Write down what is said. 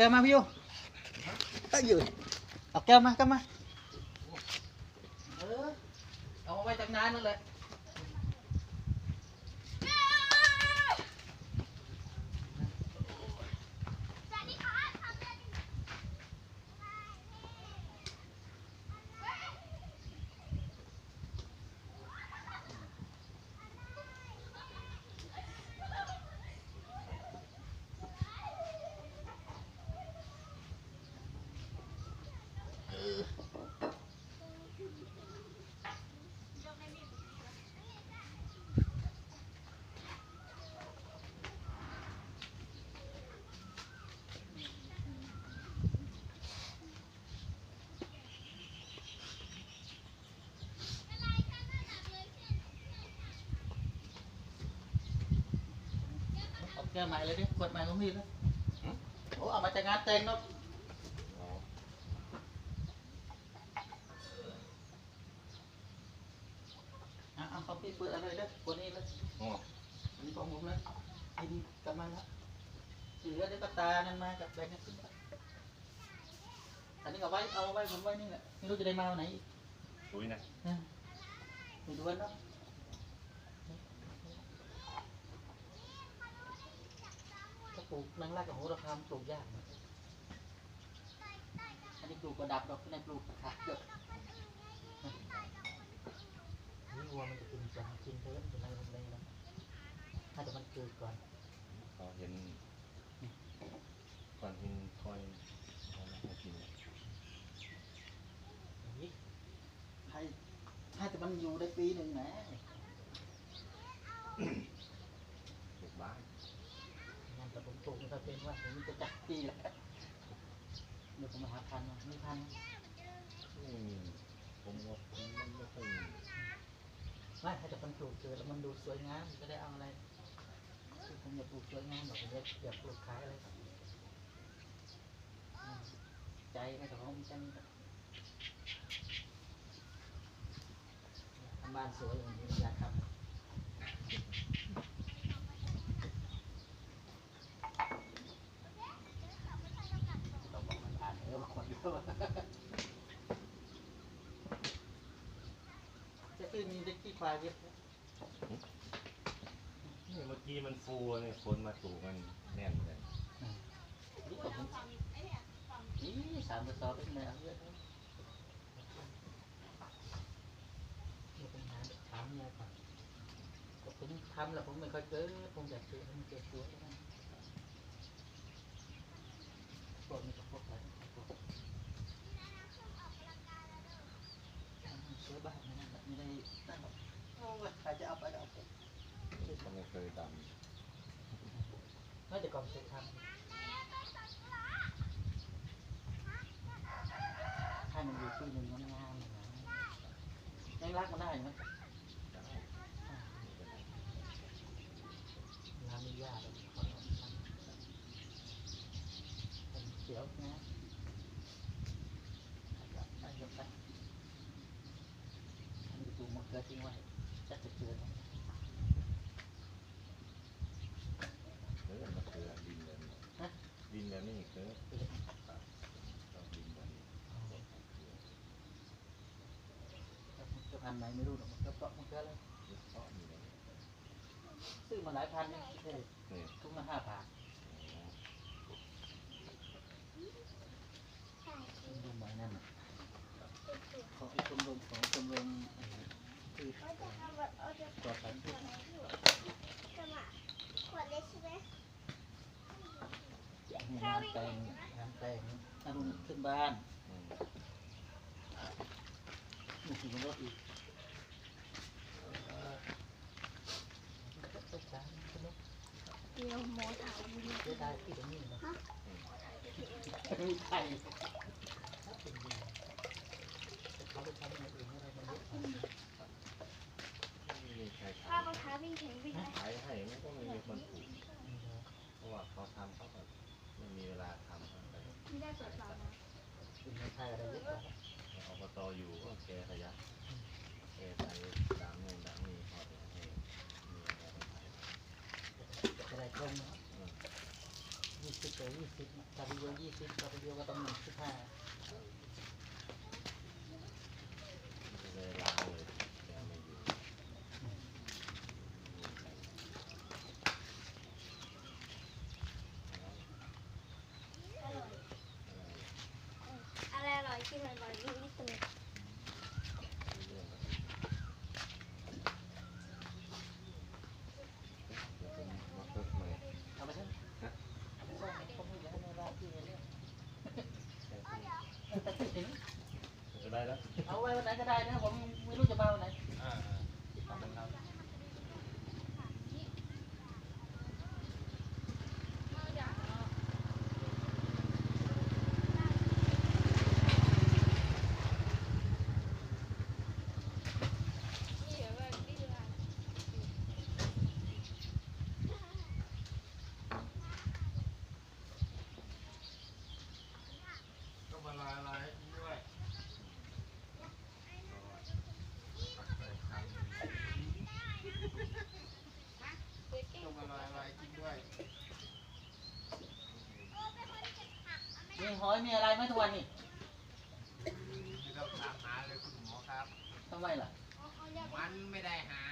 ก้วมาพี่ยูตั้งยืนเอาแก้วมาเอามาไว้ตั้งนานนั่นเลยแก้วใหม่เลยดิขวดใหม่ของพี่แล้วโอ้เอามาจากงานแต่งเนาะเอาของพี่เปิดอะไรเด้อคนนี้เลยอันนี้ของผมเลยกินกลับมาแล้วเหลือได้ปตานั่นมากับแบงค์ขึ้นอันนี้เอาไว้ผมไว้นี่แหละไม่รู้จะได้มาวันไหนอีกอุ้ยนะมีดูวันเนาะปลูกนั่งรากกับโหระพาปลูกยากอันนี้ปลูกกระดับดอกในปลูกขาเยอะนี่วัวมันจะกินจังกินเท่านั้นเป็นอะไรนะถ้าแต่มันเกิดก่อนเขาเห็นก่อนเห็นคอยเขาไม่กินให้แต่มันอยู่ได้ปีหนึ่งนะปลูกบ้านแต่ผมปลูกมันก็เป็นว่าผมจะจัดปีแล้วเดี๋ยวผมมาหาพันธุ์มีพันธุ์ผมว่ามันไม่ค่อยไม่ให้แต่มันปลูกเกิดแล้วมันดูสวยงามจะได้เอาอะไรผมอยากปลูกสวยงามหรอกผมอยากปลูกขายอะไรใจไม่แต่ของใจทำบ้านสวยอย่างนี้อยากทำจะคือมีเด็กที่ควายเยอะนี่เมื่อกี้มันฟูเนี่ยฝนมาถูมันแน่นเลยนี่ก็ผมนี่3 กระสอบเป็นไงเอาเยอะเลยนี่เป็นหาถามเนี่ยก่อนก็ผมทำแล้วผมไม่ค่อยเจอผมอยากเจอผมเจอตัวแล้วกันพวกนี้ก็พวกอะไรเสือบ้านไม่ได้ตั้งหรอกใครจะเอาไปเอาไปเขาไม่เคยทำไม่แต่ก่อนเคยทำให้มันอยู่ที่หนึ่งงามๆนะยังรักมันได้ไหมน้ำมีหญ้าเลยขอลองทำเป็นเขียวนะไปยกไปอันนี้ปลูกมะเขือทิ้งไว้จะเกิดมาเกลือดินแบบนี้ดินแบบนี้เกลือต้องดินแบบนี้จะพันไหนไม่รู้หรอกมันก็เปาะมันก็อะไรซื้อมาหลายพันนี่ทุกมา5 บาทดูเหมือนนั่นของชมรมที่ก่อสร้างที่งานแต่งอรุณขึ้นบ้านมีสิ่งรถอีกเดี๋ยวหมอถามจะได้ที่ตรงนี้นะมีไข่เขาไปทำอะไรเองอะไรมันเยอะป้าเขาท้าวิ่งแข่งวิ่งไหมขายให้ไม่ต้องมีคนปลูกเพราะว่าเขาทำเขาแบบไม่มีเวลาทำไม่ได้เปิดฝานะกินไม่ใช่อะไรเยอะอบตอยู่ก็แกขยันแกใส่ดังนู่นดังนี่พอจะให้มีอะไรต้องใช้อะไรกลม20 เดี๋ยว20ถ้าวิดีโอ20ถ้าวิดีโอก็ต้อง15 เลยล้างเลยแกไม่อยู่ อะไรอร่อยกินอร่อยนิดนึง เอาไปเถอะไม่ใช่ผมไม่อยากให้ในร้านที่เนี่ยแต่ถึง จะได้แล้ว เอาไว้วันไหนก็ได้นะผมไม่รู้จะมาวันไหน ทำเป็นเรา ก็มาลายด้วยก็มาลายกินด้วย มีหอยมีอะไรไหมทุกวันนี้ ไม่ต้องถามหาเลยคุณหมอครับ ทำไมล่ะ มันไม่ได้หา